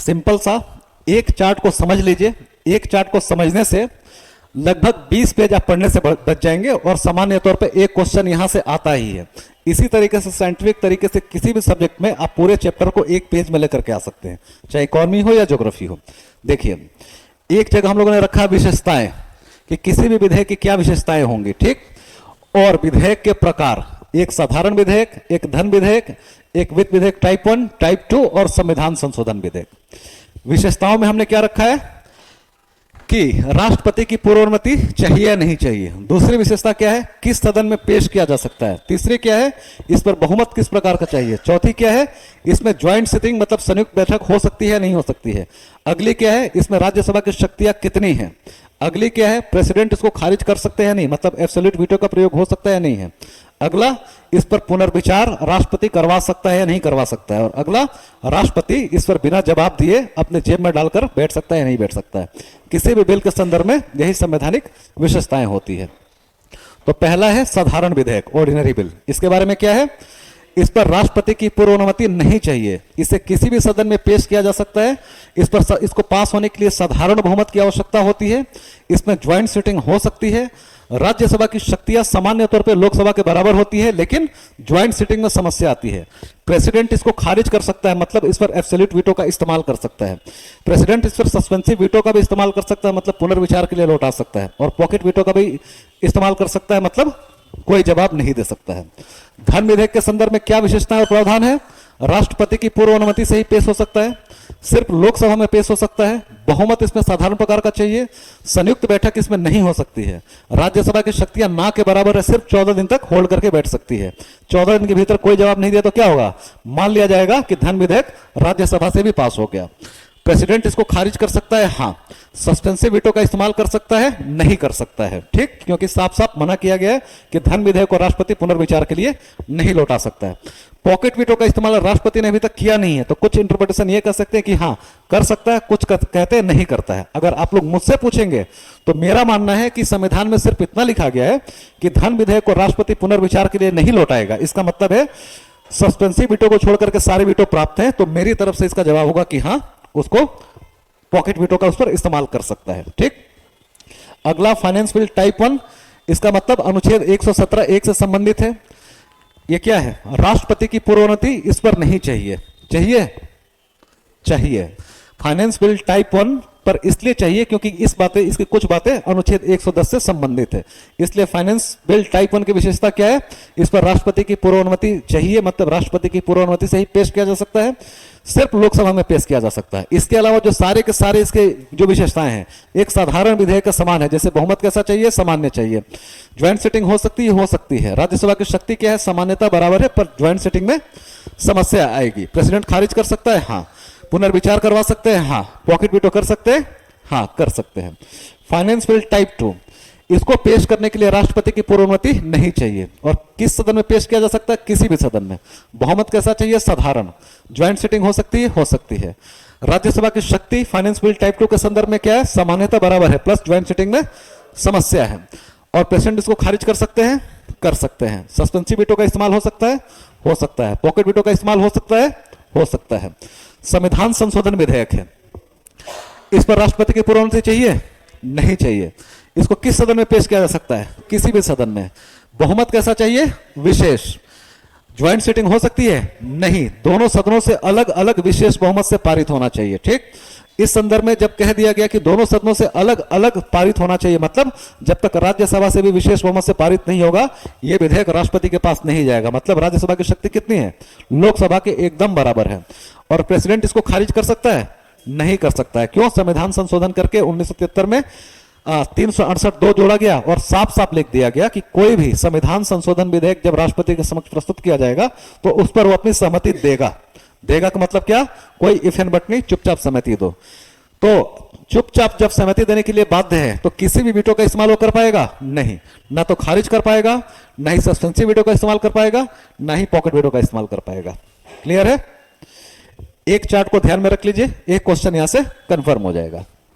Simple सा एक chart को समझ लीजिए। एक चार्ट को समझने से लगभग 20 पेज आप पढ़ने से बच जाएंगे और सामान्य तौर पे एक क्वेश्चन यहां से आता ही है। इसी तरीके से साइंटिफिक तरीके से किसी भी सब्जेक्ट में आप पूरे चैप्टर को एक पेज में लेकर के आ सकते हैं, चाहे इकोनॉमी हो या ज्योग्राफी हो। देखिए, एक जगह हम लोगों ने रखा विशेषताएं कि किसी भी विधेयक की क्या विशेषताएं होंगी, ठीक, और विधेयक के प्रकार, एक साधारण विधेयक, एक धन विधेयक, एक वित्त विधेयक टाइप 1, टाइप 2 और संविधान संशोधन विधेयक। विशेषताओं में हमने क्या रखा है कि राष्ट्रपति की पूर्व अनुमति चाहिए या नहीं चाहिए। दूसरी विशेषता क्या है, किस सदन में पेश किया जा सकता है। तीसरी क्या है, इस पर बहुमत किस प्रकार का चाहिए। चौथी क्या है, इसमें ज्वाइंट सिटिंग मतलब संयुक्त बैठक हो सकती है नहीं हो सकती है। अगली क्या है, इसमें राज्यसभा की शक्तियां कितनी हैं। अगली क्या है, प्रेसिडेंट इसको खारिज कर सकते हैं नहीं, मतलब एब्सोल्यूट वीटो का प्रयोग हो सकता है नहीं है। अगला, इस पर पुनर्विचार राष्ट्रपति करवा सकता है या नहीं करवा सकता है। और अगला, राष्ट्रपति इस पर बिना जवाब दिए अपने जेब में डालकर बैठ सकता है या नहीं बैठ सकता है। किसी भी बिल के संदर्भ में यही संवैधानिक विशेषताएं होती है। तो पहला है साधारण विधेयक, ऑर्डिनरी बिल। इसके बारे में क्या है, इस पर राष्ट्रपति की पूर्व अनुमति नहीं चाहिए, इसे किसी भी सदन में पेश किया जा सकता है। इसको पास होने के लिए साधारण बहुमत की आवश्यकता होती है। इसमें ज्वाइंट सिटिंग हो सकती है। राज्यसभा की शक्तियां सामान्य तौर पर लोकसभा के बराबर होती है, लेकिन ज्वाइंट सिटिंग में समस्या आती है। प्रेसिडेंट इसको खारिज कर सकता है, मतलब इस पर एब्सोल्यूट वीटो का इस्तेमाल कर सकता है। प्रेसिडेंट इस पर सस्पेंसिव वीटो का भी इस्तेमाल कर सकता है, मतलब पुनर्विचार के लिए लौटा सकता है। और पॉकेट वीटो का भी इस्तेमाल कर सकता है, मतलब कोई जवाब नहीं दे सकता है। धन विधेयक के संदर्भ में क्या विशेषता और प्रावधान है, राष्ट्रपति की पूर्व अनुमति से ही पेश हो सकता है, सिर्फ लोकसभा में पेश हो सकता है, बहुमत इसमें साधारण प्रकार का चाहिए, संयुक्त बैठक इसमें नहीं हो सकती है, राज्यसभा की शक्तियां ना के बराबर है, सिर्फ 14 दिन तक होल्ड करके बैठ सकती है। 14 दिन के भीतर कोई जवाब नहीं दिया तो क्या होगा, मान लिया जाएगा कि धन विधेयक राज्यसभा से भी पास हो गया। प्रेसिडेंट इसको खारिज कर सकता है, हाँ। सस्पेंसिव वीटो का इस्तेमाल कर सकता है, नहीं कर सकता है, ठीक, क्योंकि साफ साफ मना किया गया है कि धन विधेयक को राष्ट्रपति पुनर्विचार के लिए नहीं लौटा सकता है। पॉकेट वीटो का इस्तेमाल राष्ट्रपति ने अभी तक किया नहीं है, तो कुछ इंटरप्रिटेशन ये कर सकते हैं कि हाँ कर सकता है, कुछ कहते हैं नहीं करता है। अगर आप लोग मुझसे पूछेंगे तो मेरा मानना है कि संविधान में सिर्फ इतना लिखा गया है कि धन विधेयक को राष्ट्रपति पुनर्विचार के लिए नहीं लौटाएगा, इसका मतलब है सस्पेंसिव वीटो को छोड़कर के सारे वीटो प्राप्त हैं। तो मेरी तरफ से इसका जवाब होगा कि हाँ, उसको पॉकेट वीटो का उस पर इस्तेमाल कर सकता है, ठीक। अगला, फाइनेंस बिल टाइप 1, इसका मतलब अनुच्छेद 117(1) से संबंधित है। ये क्या है, राष्ट्रपति की पूर्व अनुमति इस पर नहीं चाहिए। चाहिए। फाइनेंस बिल टाइप 1 पर इसलिए चाहिए क्योंकि इसकी कुछ बातें अनुच्छेद 110 से संबंधित है, इसलिए फाइनेंस बिल टाइप 1 की विशेषता क्या है, इस पर राष्ट्रपति की पूर्व अनुमति चाहिए, मतलब राष्ट्रपति की पूर्व अनुमति से ही पेश किया जा सकता है, सिर्फ लोकसभा में पेश किया जा सकता है। इसके अलावा जो सारे के सारे इसके जो विशेषताएं हैं एक साधारण विधेयक का समान है, जैसे बहुमत कैसा चाहिए, सामान्य चाहिए, ज्वाइंट सिटिंग हो सकती है, राज्यसभा की शक्ति क्या है, सामान्यता बराबर है, पर ज्वाइंट सिटिंग में समस्या आएगी। प्रेसिडेंट खारिज कर सकता है, हाँ। पुनर्विचार करवा सकते हैं, हाँ। पॉकेट वीटो कर सकते हैं, हाँ कर सकते हैं। फाइनेंस बिल टाइप 2, इसको पेश करने के लिए राष्ट्रपति की पूर्व अनुमति नहीं चाहिए। और किस सदन में पेश किया जा सकता है, किसी भी सदन में। बहुमत कैसा चाहिए, साधारण। ज्वाइंट सिटिंग हो सकती है। राज्यसभा की शक्ति फाइनेंस बिल टाइप 2 के संदर्भ में क्या है, सामान्यता बराबर है, प्लस ज्वाइंट सिटिंग में समस्या है। और प्रेसिडेंट इसको खारिज कर सकते हैं, कर सकते हैं। सस्पेंसिव वीटो का इस्तेमाल हो सकता है। पॉकेट वीटो का इस्तेमाल हो सकता है। संविधान संशोधन विधेयक है, इस पर राष्ट्रपति की पूर्व अनुमति चाहिए, नहीं चाहिए। इसको किस सदन में पेश किया जा सकता है, किसी भी सदन में। बहुमत कैसा चाहिए, विशेष। ज्वाइंट सिटिंग हो सकती है, नहीं। दोनों सदनों से अलग अलग विशेष बहुमत से पारित होना चाहिए, ठीक। इस संदर्भ में जब कह दिया गया कि दोनों सदनों से अलग अलग पारित होना चाहिए, मतलब जब तक राज्यसभा से भी विशेष बहुमत से पारित नहीं होगा यह विधेयक राष्ट्रपति के पास नहीं जाएगा। मतलब राज्यसभा की शक्ति कितनी है, लोकसभा के एकदम बराबर है। और प्रेसिडेंट इसको खारिज कर सकता है, नहीं कर सकता है। क्यों, संविधान संशोधन करके 1973 में 368(2) जोड़ा गया और साफ साफ लिख दिया गया कि कोई भी संविधान संशोधन विधेयक जब राष्ट्रपति के समक्ष प्रस्तुत किया जाएगा तो उस पर वो अपनी सहमति देगा का मतलब क्या, कोई इफ एंड बट नहीं, चुपचाप सहमति दो। तो चुपचाप जब सहमति देने के लिए बाध्य है तो किसी भी वीटो का इस्तेमाल वो कर पाएगा, नहीं। ना तो खारिज कर पाएगा, ना ही सस्पेंसिव वीटो का इस्तेमाल कर पाएगा, ना ही पॉकेट वीटो का इस्तेमाल कर पाएगा। क्लियर है। एक चार्ट को ध्यान में रख लीजिए, एक क्वेश्चन यहां से कंफर्म हो जाएगा।